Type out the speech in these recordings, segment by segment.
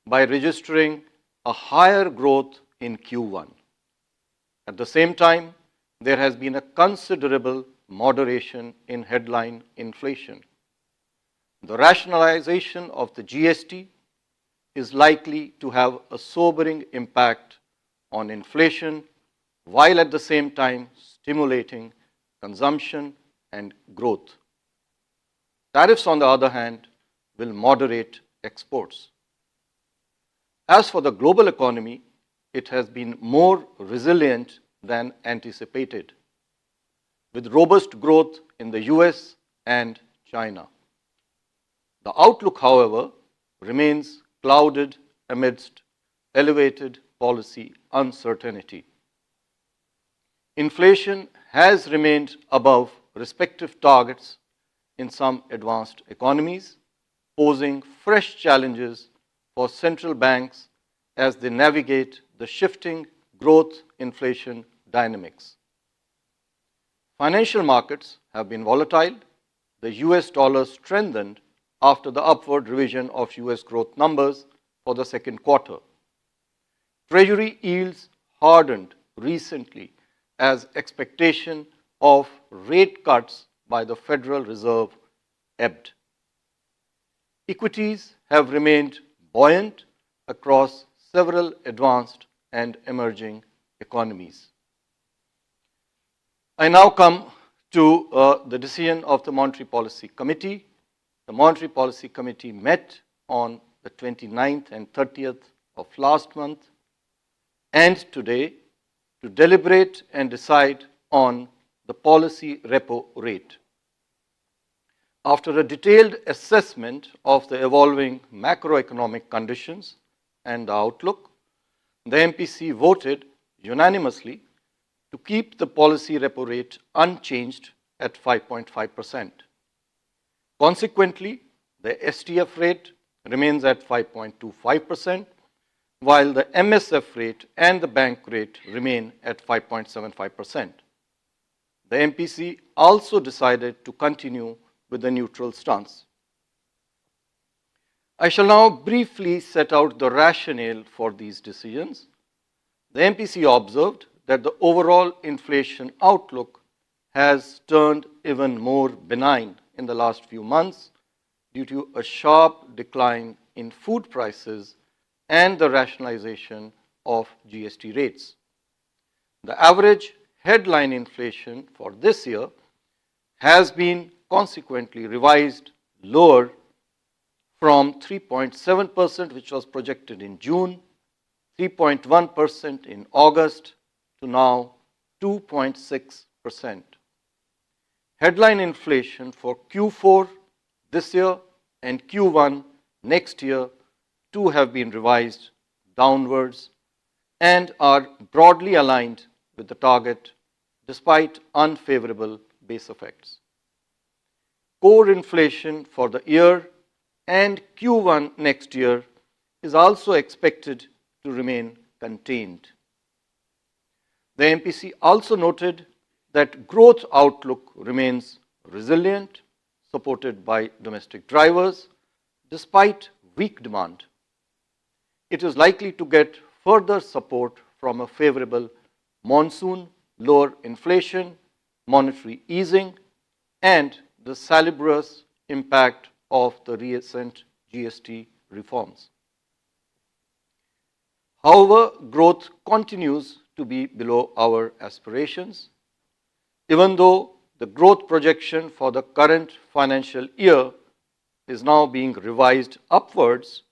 by registering a higher growth in Q1. At the same time, there has been a considerable moderation in headline inflation. The rationalization of the GST is likely to have a sobering impact on inflation, while at the same time stimulating consumption and growth. Tariffs, on the other hand, will moderate exports. As for the global economy, it has been more resilient than anticipated, with robust growth in the US and China. The outlook, however, remains clouded amidst elevated policy uncertainty. Inflation has remained above respective targets in some advanced economies, posing fresh challenges for central banks as they navigate the shifting growth-inflation dynamics. Financial markets have been volatile. The US dollar strengthened after the upward revision of US growth numbers for the second quarter. Treasury yields hardened recently as expectation of rate cuts by the Federal Reserve ebbed. Equities have remained buoyant across several advanced and emerging economies. I now come to the decision of the Monetary Policy Committee. The Monetary Policy Committee met on the 29th and 30th of last month and today to deliberate and decide on the policy repo rate. After a detailed assessment of the evolving macroeconomic conditions and the outlook, the MPC voted unanimously to keep the policy repo rate unchanged at 5.5%. Consequently, the STF rate remains at 5.25%, while the MSF rate and the bank rate remain at 5.75%. The MPC also decided to continue with the neutral stance. I shall now briefly set out the rationale for these decisions. The MPC observed that the overall inflation outlook has turned even more benign in the last few months due to a sharp decline in food prices and the rationalization of GST rates. The average headline inflation for this year has been consequently revised lower from 3.7%, which was projected in June, 3.1% in August, to now 2.6%. Headline inflation for Q4 this year and Q1 next year too have been revised downwards and are broadly aligned with the target despite unfavorable base effects. Core inflation for the year and Q1 next year is also expected to remain contained. The MPC also noted that growth outlook remains resilient, supported by domestic drivers, despite weak demand. It is likely to get further support from a favorable monsoon, lower inflation, monetary easing, and the salubrious impact of the recent GST reforms. However, growth continues to be below our aspirations. Even though the growth projection for the current financial year is now being revised upwards,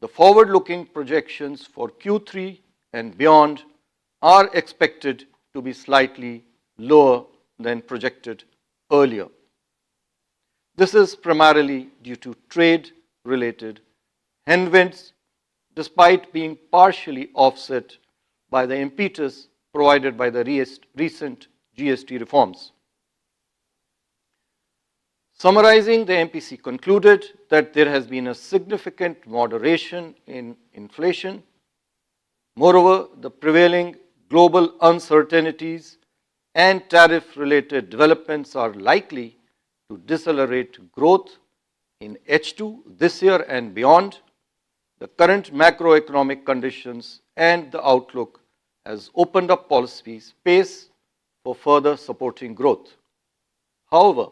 the forward-looking projections for Q3 and beyond are expected to be slightly lower than projected earlier. This is primarily due to trade-related headwinds, despite being partially offset by the impetus provided by the recent GST reforms. Summarizing, the MPC concluded that there has been a significant moderation in inflation. Moreover, the prevailing global uncertainties and tariff-related developments are likely to decelerate growth in H2 this year and beyond. the current macroeconomic conditions and the outlook has opened up policy space for further supporting growth. However,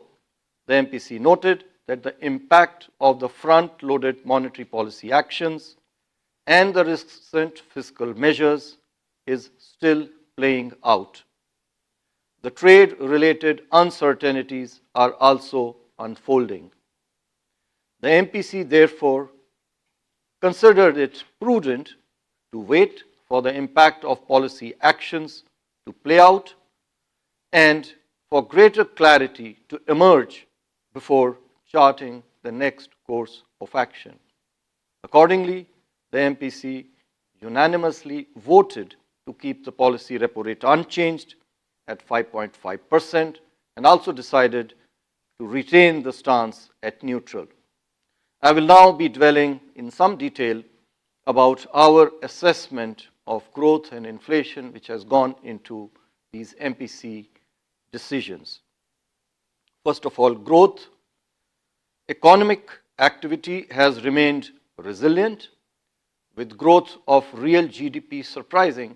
the MPC noted that the impact of the front-loaded monetary policy actions and the recent fiscal measures is still playing out. The trade-related uncertainties are also unfolding. The MPC therefore considered it prudent to wait for the impact of policy actions to play out and for greater clarity to emerge before charting the next course of action. Accordingly, the MPC unanimously voted to keep the policy repo rate unchanged at 5.5% and also decided to retain the stance at neutral. I will now be dwelling in some detail about our assessment of growth and inflation which has gone into these MPC decisions. First of all, growth. Economic activity has remained resilient, with growth of real GDP surprising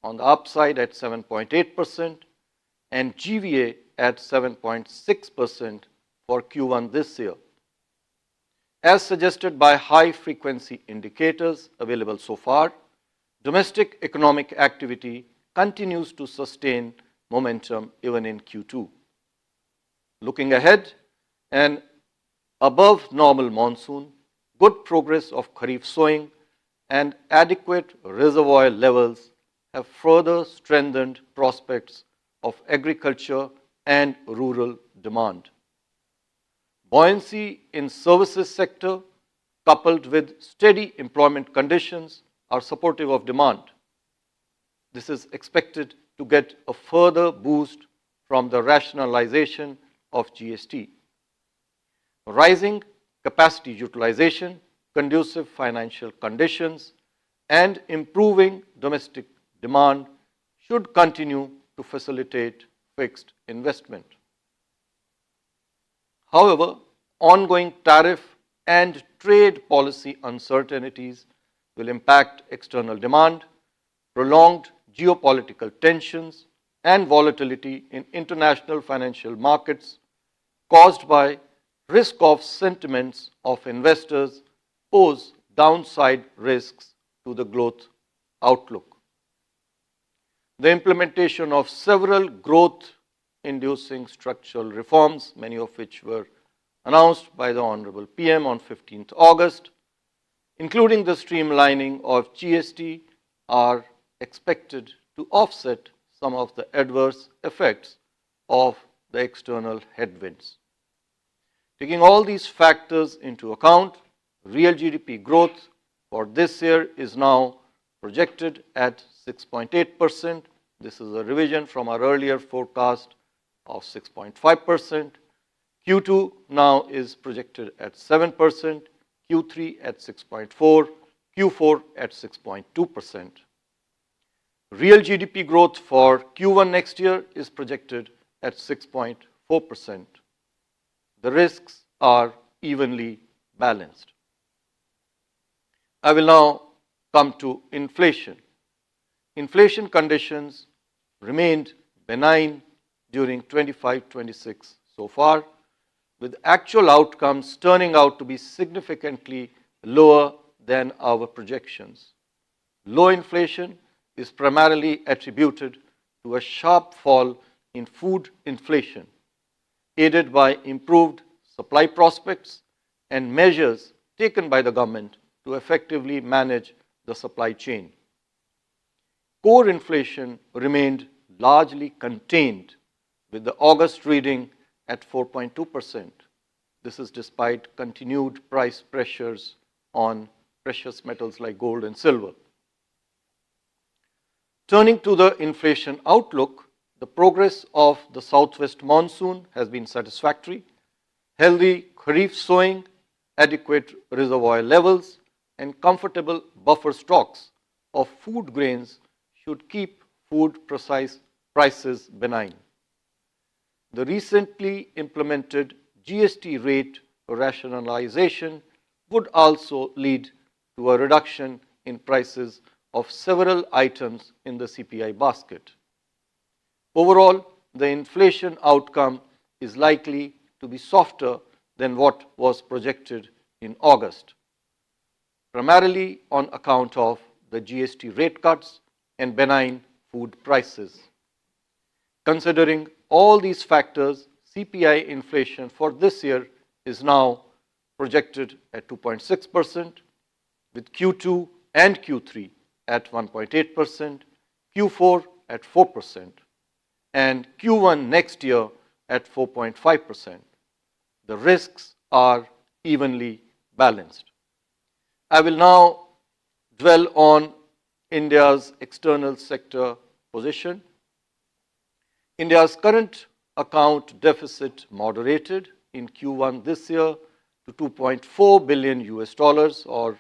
on the upside at 7.8% and GVA at 7.6% for Q1 this year. As suggested by high-frequency indicators available so far, domestic economic activity continues to sustain momentum even in Q2. Looking ahead, an above normal monsoon, good progress of Kharif sowing, and adequate reservoir levels have further strengthened prospects of agriculture and rural demand. Buoyancy in services sector coupled with steady employment conditions are supportive of demand. This is expected to get a further boost from the rationalization of GST. Rising capacity utilization, conducive financial conditions, and improving domestic demand should continue to facilitate fixed investment. However, ongoing tariff and trade policy uncertainties will impact external demand, prolonged geopolitical tensions, and volatility in international financial markets caused by risk-off sentiments of investors pose downside risks to the growth outlook. The implementation of several growth-inducing structural reforms, many of which were announced by the Honorable PM on 15th August, including the streamlining of GST, are expected to offset some of the adverse effects of the external headwinds. Taking all these factors into account, real GDP growth for this year is now projected at 6.8%. This is a revision from our earlier forecast of 6.5%. Q2 now is projected at 7%, Q3 at 6.4%, Q4 at 6.2%. Real GDP growth for Q1 next year is projected at 6.4%. The risks are evenly balanced. I will now come to inflation. Inflation conditions remained benign during 25-26 so far, with actual outcomes turning out to be significantly lower than our projections. Low inflation is primarily attributed to a sharp fall in food inflation, aided by improved supply prospects and measures taken by the government to effectively manage the supply chain. Core inflation remained largely contained, with the August reading at 4.2%. This is despite continued price pressures on precious metals like gold and silver. Turning to the inflation outlook, the progress of the southwest monsoon has been satisfactory. Healthy Kharif sowing, adequate reservoir levels, and comfortable buffer stocks of food grains should keep food prices benign. The recently implemented GST rate rationalization would also lead to a reduction in prices of several items in the CPI basket. Overall, the inflation outcome is likely to be softer than what was projected in August, primarily on account of the GST rate cuts and benign food prices. Considering all these factors, CPI inflation for this year is now projected at 2.6%, with Q2 and Q3 at 1.8%, Q4 at 4%, and Q1 next year at 4.5%. The risks are evenly balanced. I will now dwell on India's external sector position. India's current account deficit moderated in Q1 this year to $2.4 billion or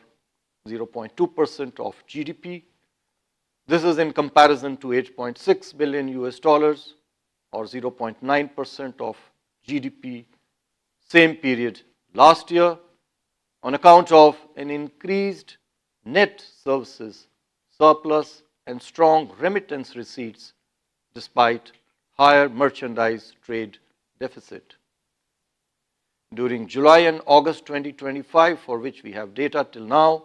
0.2% of GDP. This is in comparison to $8.6 billion or 0.9% of GDP same period last year, on account of an increased net services surplus and strong remittance receipts despite higher merchandise trade deficit. During July and August 2025, for which we have data till now,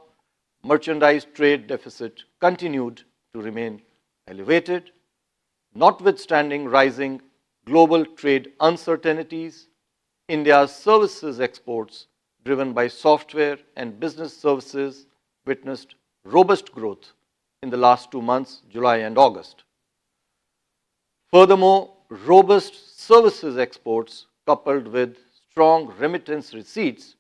merchandise trade deficit continued to remain elevated, notwithstanding rising global trade uncertainties. India's services exports, driven by software and business services, witnessed robust growth in the last 2 months, July and August. Furthermore, robust services exports coupled with strong remittance receipts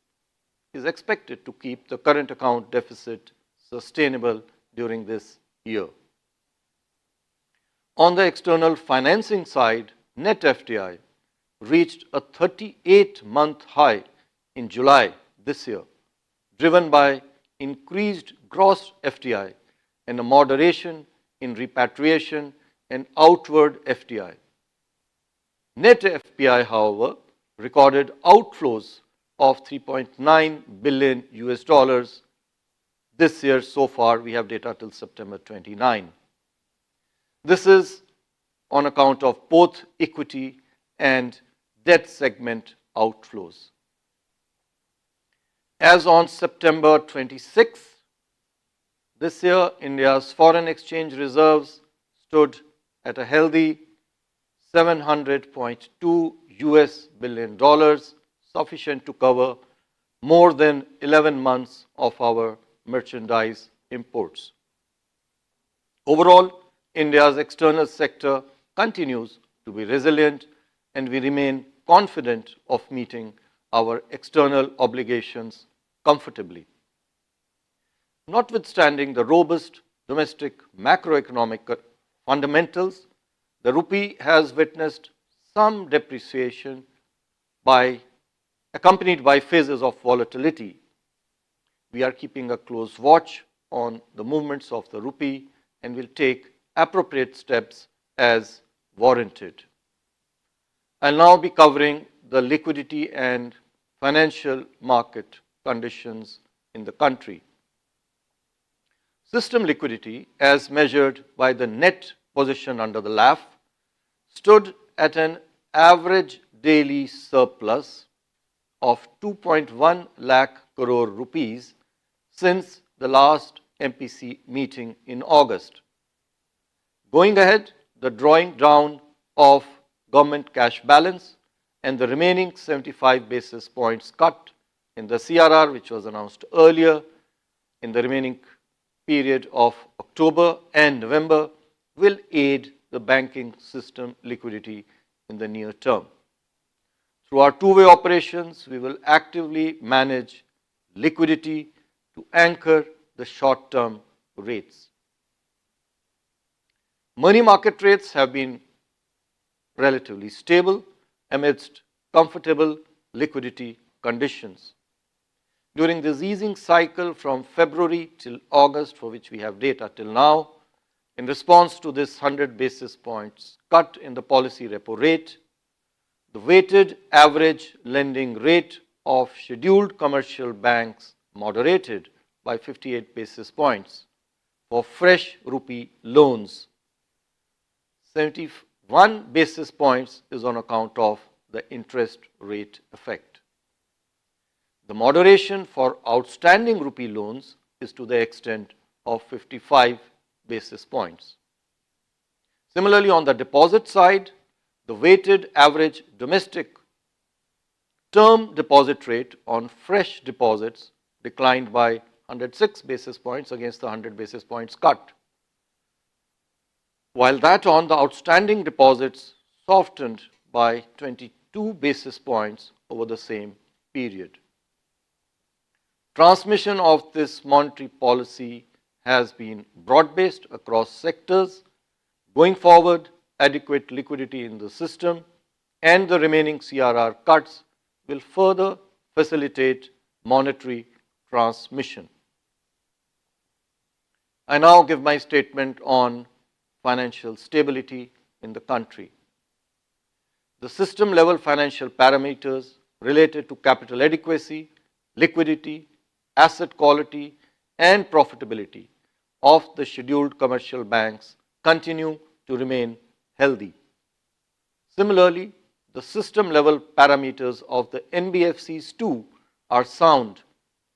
is expected to keep the current account deficit sustainable during this year. On the external financing side, net FDI reached a 38-month high in July this year, driven by increased gross FDI and a moderation in repatriation and outward FDI. Net FPI, however, recorded outflows of $3.9 billion this year so far. We have data till September 29. This is on account of both equity and debt segment outflows. As on September 26 this year, India's foreign exchange reserves stood at a healthy $700.2 billion, sufficient to cover more than 11 months of our merchandise imports. Overall, India's external sector continues to be resilient, and we remain confident of meeting our external obligations comfortably. Notwithstanding the robust domestic macroeconomic fundamentals, the rupee has witnessed some depreciation accompanied by phases of volatility. We are keeping a close watch on the movements of the rupee and will take appropriate steps as warranted. I'll now be covering the liquidity and financial market conditions in the country. System liquidity, as measured by the net position under the LAF, stood at an average daily surplus of 2.1 lakh crore rupees since the last MPC meeting in August. Going ahead, the drawing down of government cash balance and the remaining 75 basis points cut in the CRR, which was announced earlier in the remaining period of October and November, will aid the banking system liquidity in the near term. Through our two-way operations, we will actively manage liquidity to anchor the short-term rates. Money market rates have been relatively stable amidst comfortable liquidity conditions. During this easing cycle from February till August, for which we have data till now, in response to this 100 basis points cut in the policy repo rate, the weighted average lending rate of scheduled commercial banks moderated by 58 basis points. For fresh rupee loans, 71 basis points is on account of the interest rate effect. The moderation for outstanding rupee loans is to the extent of 55 basis points. Similarly, on the deposit side, the weighted average domestic term deposit rate on fresh deposits declined by 106 basis points against the 100 basis points cut, while that on the outstanding deposits softened by 22 basis points over the same period. Transmission of this monetary policy has been broad-based across sectors. Going forward, adequate liquidity in the system and the remaining CRR cuts will further facilitate monetary transmission. I now give my statement on financial stability in the country. The system-level financial parameters related to capital adequacy, liquidity, asset quality, and profitability of the scheduled commercial banks continue to remain healthy. Similarly, the system-level parameters of the NBFCs too are sound,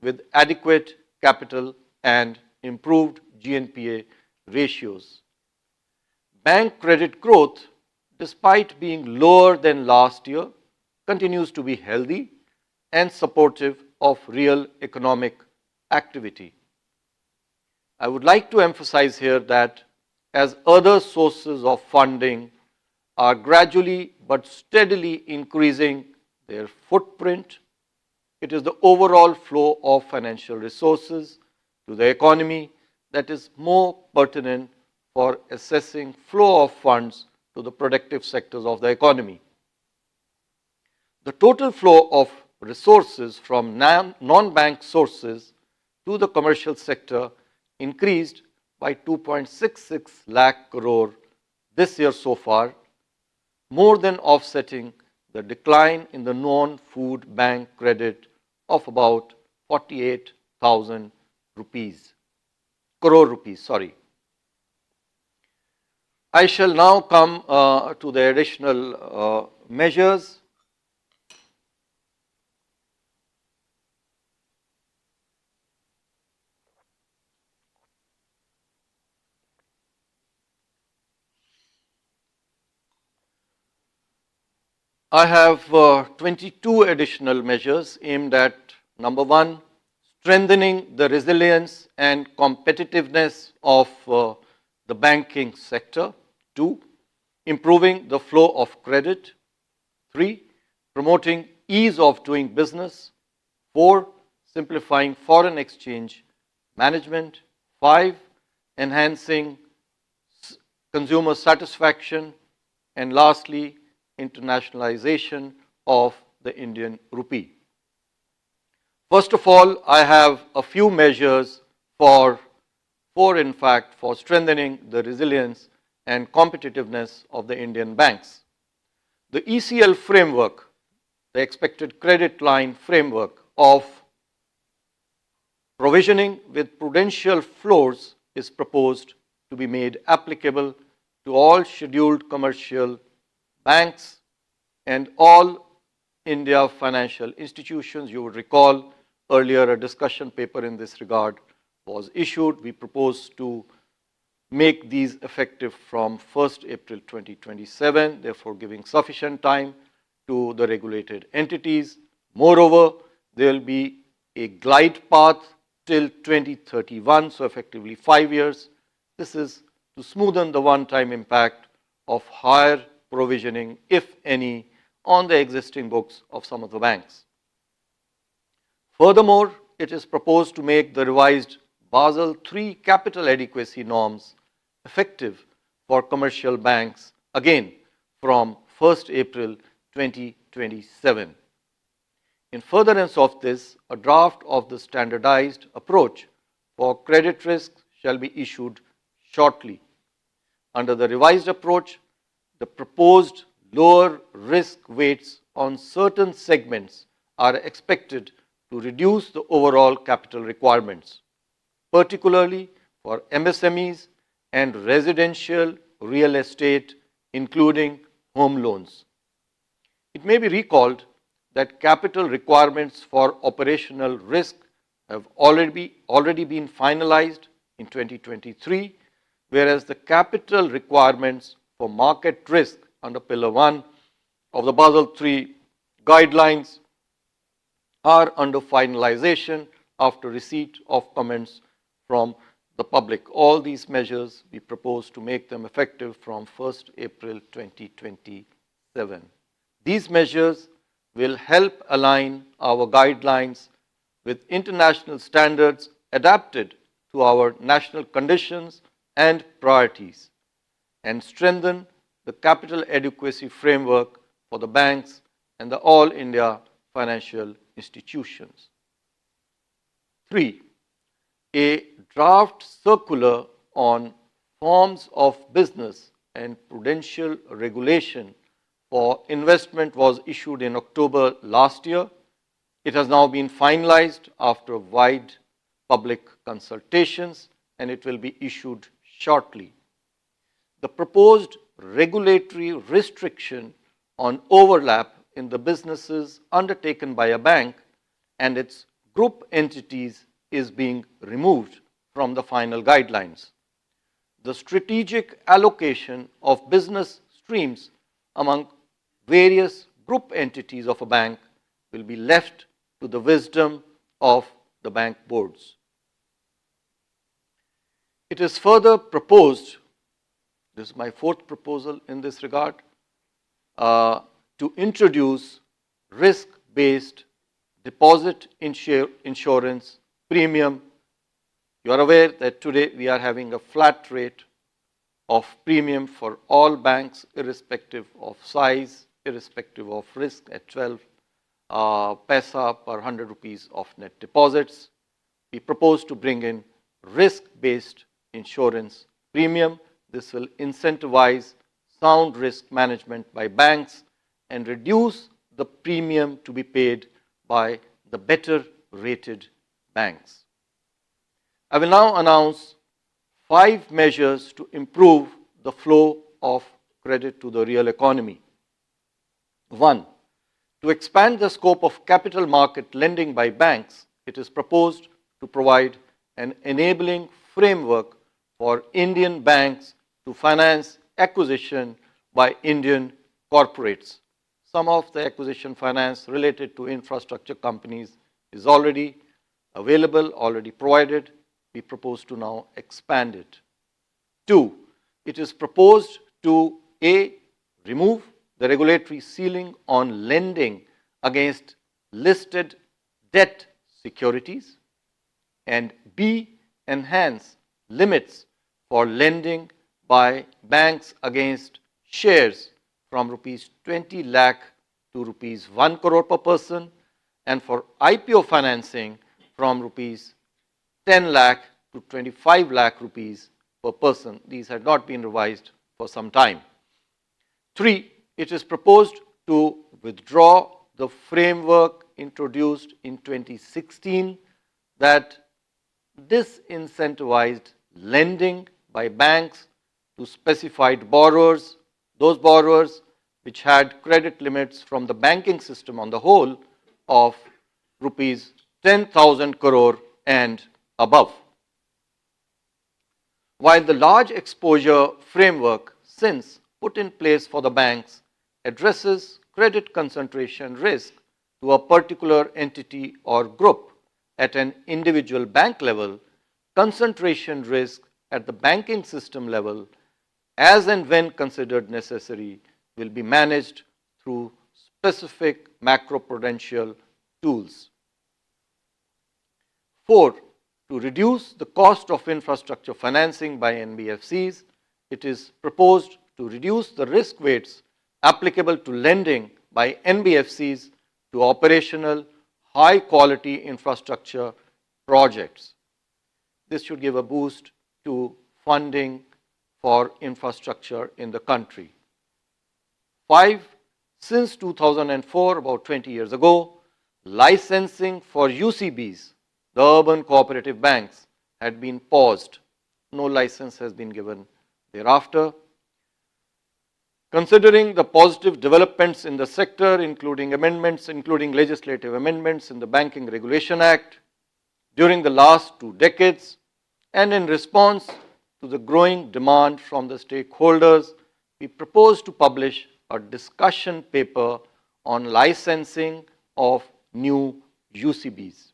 with adequate capital and improved GNPA ratios. Bank credit growth, despite being lower than last year, continues to be healthy and supportive of real economic activity. I would like to emphasize here that as other sources of funding are gradually but steadily increasing their footprint, it is the overall flow of financial resources to the economy that is more pertinent for assessing flow of funds to the productive sectors of the economy. The total flow of resources from non-bank sources to the commercial sector increased by 2.66 lakh crore this year so far, more than offsetting the decline in the non-food bank credit of about 48,000 crore rupees. I shall now come to the additional measures. I have 22 additional measures aimed at, number one, strengthening the resilience and competitiveness of the banking sector. 2, improving the flow of credit. 3, promoting ease of doing business. 4, simplifying foreign exchange management. 5, enhancing consumer satisfaction. And lastly, internationalization of the Indian rupee. First of all, I have a few measures for strengthening the resilience and competitiveness of the Indian banks. The ECL framework, the expected credit line framework of provisioning with prudential floors, is proposed to be made applicable to all scheduled commercial banks and all India financial institutions. You would recall earlier a discussion paper in this regard was issued. We propose to make these effective from 1st April 2027, therefore giving sufficient time to the regulated entities. Moreover, there will be a glide path till 2031, so effectively 5 years. This is to smoothen the one-time impact of higher provisioning, if any, on the existing books of some of the banks. Furthermore, it is proposed to make the revised Basel III capital adequacy norms effective for commercial banks again from 1st April 2027. In furtherance of this, a draft of the standardized approach for credit risk shall be issued shortly. Under the revised approach, the proposed lower risk weights on certain segments are expected to reduce the overall capital requirements. particularly for MSMEs and residential real estate, including home loans. It may be recalled that capital requirements for operational risk have already been finalized in 2023, whereas the capital requirements for market risk under Pillar 1 of the Basel III guidelines are under finalization after receipt of comments from the public. All these measures we propose to make them effective from 1st April 2027. These measures will help align our guidelines with international standards adapted to our national conditions and priorities, and strengthen the capital adequacy framework for the banks and the all India financial institutions. 3. A draft circular on forms of business and prudential regulation for investment was issued in October last year. It has now been finalized after wide public consultations, and it will be issued shortly. The proposed regulatory restriction on overlap in the businesses undertaken by a bank and its group entities is being removed from the final guidelines. The strategic allocation of business streams among various group entities of a bank will be left to the wisdom of the bank boards. It is further proposed, this is my fourth proposal in this regard, to introduce risk-based deposit insurance premium. You are aware that today we are having a flat rate of premium for all banks, irrespective of size, irrespective of risk, at 12 paisa per 100 rupees of net deposits. We propose to bring in risk-based insurance premium. This will incentivize sound risk management by banks and reduce the premium to be paid by the better rated banks. I will now announce 5 measures to improve the flow of credit to the real economy. 1. To expand the scope of capital market lending by banks, it is proposed to provide an enabling framework for Indian banks to finance acquisition by Indian corporates. Some of the acquisition finance related to infrastructure companies is already available, already provided. We propose to now expand it. 2. It is proposed to A. Remove the regulatory ceiling on lending against listed debt securities, and B. Enhance limits for lending by banks against shares from rupees 20 lakh to rupees 1 crore per person, and for IPO financing from rupees 10 lakh to 25 lakh rupees per person. These had not been revised for some time. 3. It is proposed to withdraw the framework introduced in 2016 that disincentivized lending by banks to specified borrowers, those borrowers which had credit limits from the banking system on the whole of rupees 10,000 crore and above. While the large exposure framework since put in place for the banks addresses credit concentration risk to a particular entity or group at an individual bank level, concentration risk at the banking system level, as and when considered necessary, will be managed through specific macroprudential tools. 4. To reduce the cost of infrastructure financing by NBFCs, it is proposed to reduce the risk weights applicable to lending by NBFCs to operational, high-quality infrastructure projects. This should give a boost to funding for infrastructure in the country. 5. Since 2004, about 20 years ago, licensing for UCBs, the urban cooperative banks, had been paused. No license has been given thereafter. Considering the positive developments in the sector, including legislative amendments in the Banking Regulation Act during the last 2 decades, and in response to the growing demand from the stakeholders, we propose to publish a discussion paper on licensing of new UCBs.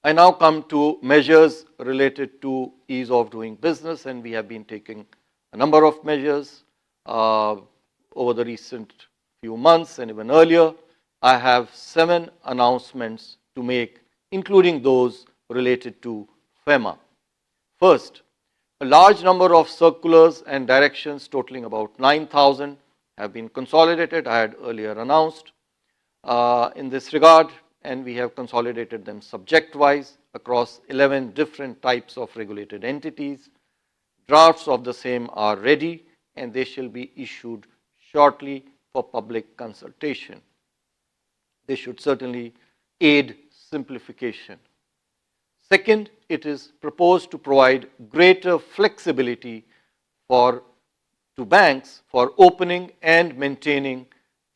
I now come to measures related to ease of doing business, and we have been taking a number of measures over the recent few months and even earlier. I have 7 announcements to make, including those related to FEMA. First, a large number of circulars and directions totaling about 9,000 have been consolidated. I had earlier announced in this regard, and we have consolidated them subject-wise across 11 different types of regulated entities. Drafts of the same are ready, and they shall be issued shortly for public consultation. They should certainly aid simplification. Second, it is proposed to provide greater flexibility to banks for opening and maintaining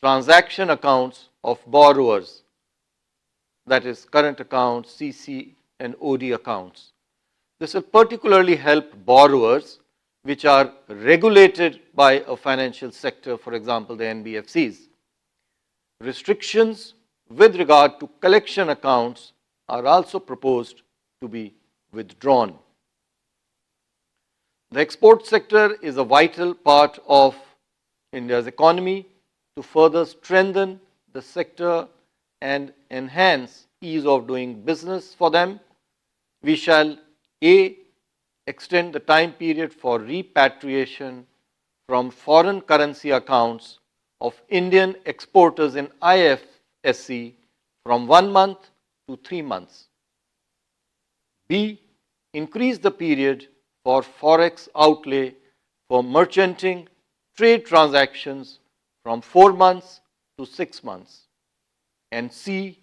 transaction accounts of borrowers, that is current accounts, CC and OD accounts. This will particularly help borrowers which are regulated by a financial sector, for example, the NBFCs. Restrictions with regard to collection accounts are also proposed to be withdrawn. The export sector is a vital part of India's economy. To further strengthen the sector and enhance ease of doing business for them, we shall A, extend the time period for repatriation from foreign currency accounts of Indian exporters in IFSC from 1 month to 3 months. B, increase the period for forex outlay for merchanting trade transactions from 4 months to 6 months. And C,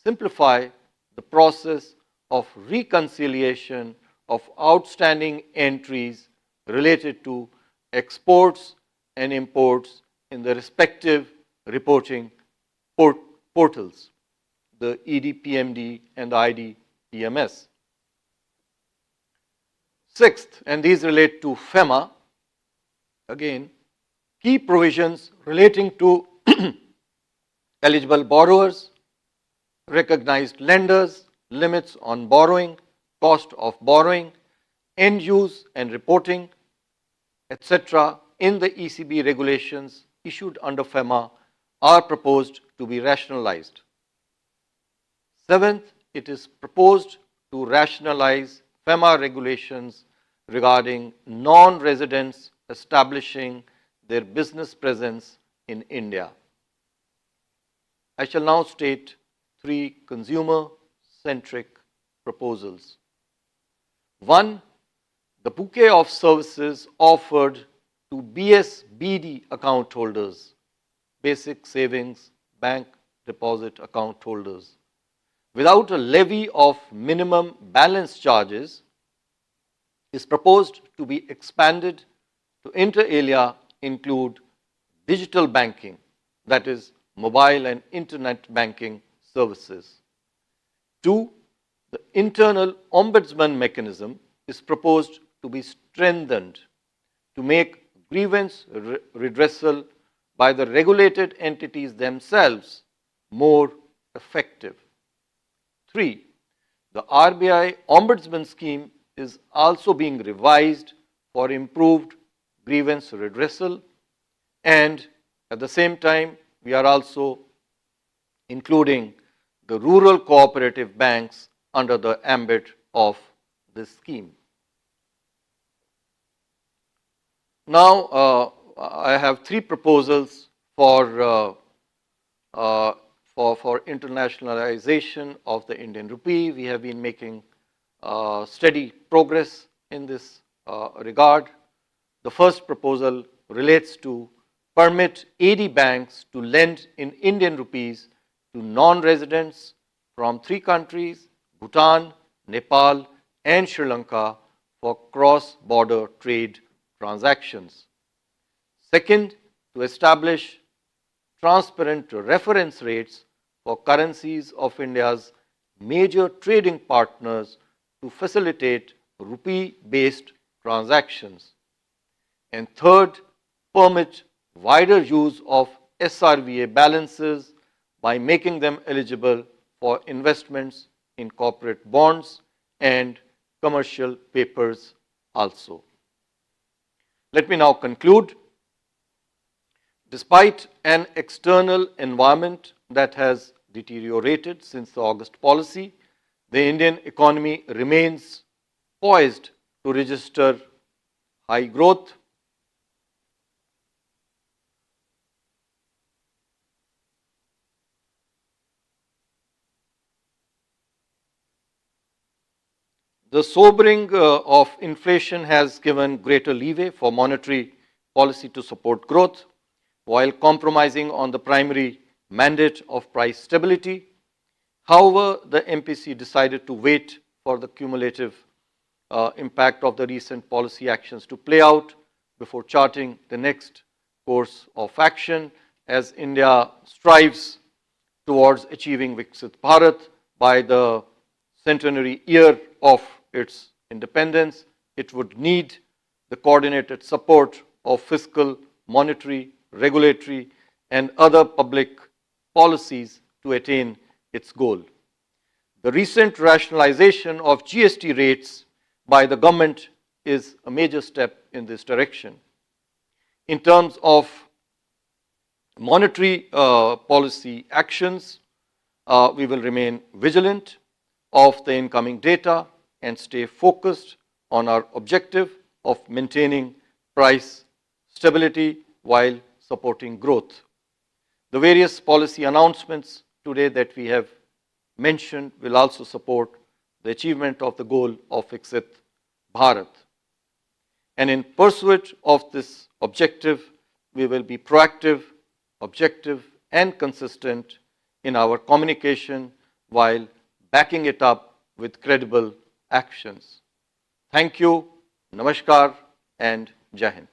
simplify the process of reconciliation of outstanding entries related to exports and imports in the respective reporting portals, the EDPMD and the IDPMS. Sixth, and these relate to FEMA, again, key provisions relating to eligible borrowers, recognized lenders, limits on borrowing, cost of borrowing, end use and reporting, etc. in the ECB regulations issued under FEMA are proposed to be rationalized. Seventh, it is proposed to rationalize FEMA regulations regarding non-residents establishing their business presence in India. I shall now state 3 consumer-centric proposals. 1. The bouquet of services offered to BSBD account holders, basic savings bank deposit account holders, without a levy of minimum balance charges, is proposed to be expanded to inter alia include digital banking, that is mobile and internet banking services. 2. The internal ombudsman mechanism is proposed to be strengthened to make grievance redressal by the regulated entities themselves more effective. 3. The RBI Ombudsman scheme is also being revised for improved grievance redressal, and at the same time we are also including the rural cooperative banks under the ambit of this scheme. Now I have 3 proposals for internationalization of the Indian rupee. We have been making steady progress in this regard. The first proposal relates to permit AD banks to lend in Indian rupees to non-residents from 3 countries, Bhutan, Nepal, and Sri Lanka for cross-border trade transactions. Second, to establish transparent reference rates for currencies of India's major trading partners to facilitate rupee-based transactions. And third, permit wider use of SRVA balances by making them eligible for investments in corporate bonds and commercial papers also. Let me now conclude. Despite an external environment that has deteriorated since the August policy, the Indian economy remains poised to register high growth. The sobering of inflation has given greater leeway for monetary policy to support growth, while compromising on the primary mandate of price stability. However, the MPC decided to wait for the cumulative impact of the recent policy actions to play out before charting the next course of action as India strives towards achieving Viksit Bharat by the centenary year of its independence. It would need the coordinated support of fiscal, monetary, regulatory, and other public policies to attain its goal. The recent rationalization of GST rates by the government is a major step in this direction. In terms of monetary policy actions, we will remain vigilant of the incoming data and stay focused on our objective of maintaining price stability while supporting growth. The various policy announcements today that we have mentioned will also support the achievement of the goal of Viksit Bharat. And in pursuit of this objective, we will be proactive, objective, and consistent in our communication while backing it up with credible actions. Thank you, Namaskar, and Jai Hind.